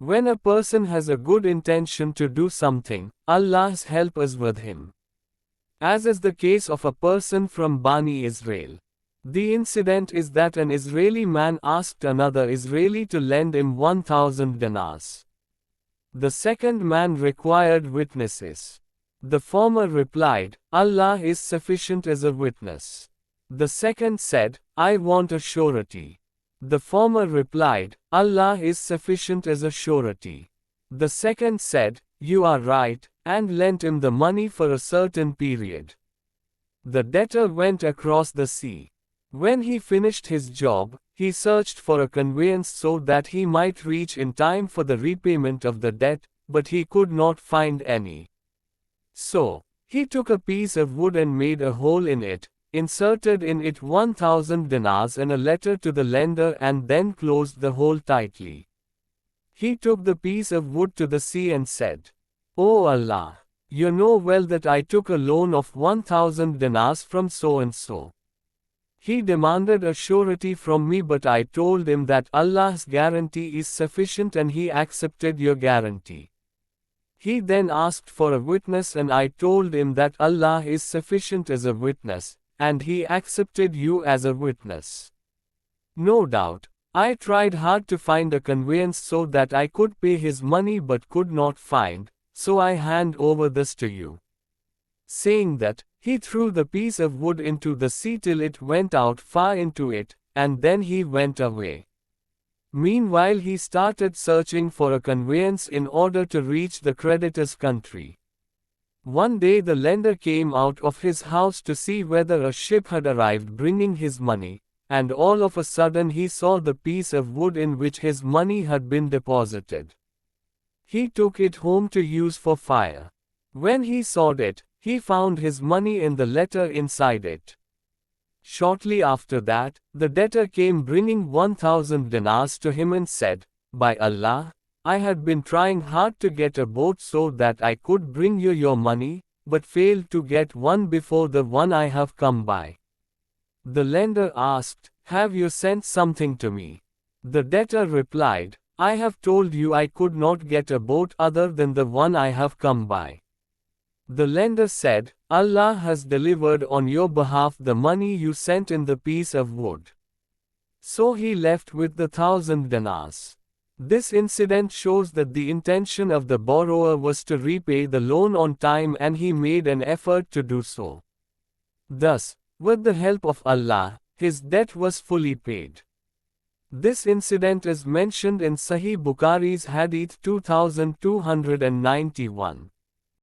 When a person has a good intention to do something, Allah's help is with him. As is the case of a person from Bani Israel. The incident is that an Israeli man asked another Israeli to lend him 1,000 dinars. The second man required witnesses. The former replied, Allah is sufficient as a witness. The second said, I want a surety. The former replied, Allah is sufficient as a surety. The second said, You are right, and lent him the money for a certain period. The debtor went across the sea. When he finished his job, he searched for a conveyance so that he might reach in time for the repayment of the debt, but he could not find any. So, he took a piece of wood and made a hole in it, inserted in it 1,000 dinars and a letter to the lender and then closed the hole tightly. He took the piece of wood to the sea and said, O Allah, you know well that I took a loan of 1,000 dinars from so-and-so. He demanded a surety from me, but I told him that Allah's guarantee is sufficient and he accepted your guarantee. He then asked for a witness and I told him that Allah is sufficient as a witness, and he accepted you as a witness. No doubt, I tried hard to find a conveyance so that I could pay his money but could not find, so I hand over this to you. Saying that, he threw the piece of wood into the sea till it went out far into it, and then he went away. Meanwhile he started searching for a conveyance in order to reach the creditor's country. One day the lender came out of his house to see whether a ship had arrived bringing his money, and all of a sudden he saw the piece of wood in which his money had been deposited. He took it home to use for fire. When he sawed it, he found his money in the letter inside it. Shortly after that, the debtor came bringing 1,000 dinars to him and said, By Allah, I had been trying hard to get a boat so that I could bring you your money, but failed to get one before the one I have come by. The lender asked, Have you sent something to me? The debtor replied, I have told you I could not get a boat other than the one I have come by. The lender said, Allah has delivered on your behalf the money you sent in the piece of wood. So he left with the 1,000 dinars. This incident shows that the intention of the borrower was to repay the loan on time and he made an effort to do so. Thus, with the help of Allah, his debt was fully paid. This incident is mentioned in Sahih Bukhari's Hadith 2291.